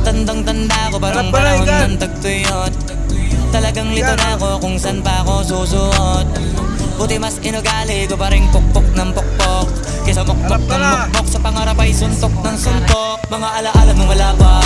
Tandang-tanda ko parang panahon ng tagtuyot. Talagang lito na ako kung saan pa ako susuot. Buti mas inugali ko pa rin pukpok ng pukpok kesa mukpok ng mukpok. Sa pangarap ay suntok ng suntok. Mga alaala nung wala pa,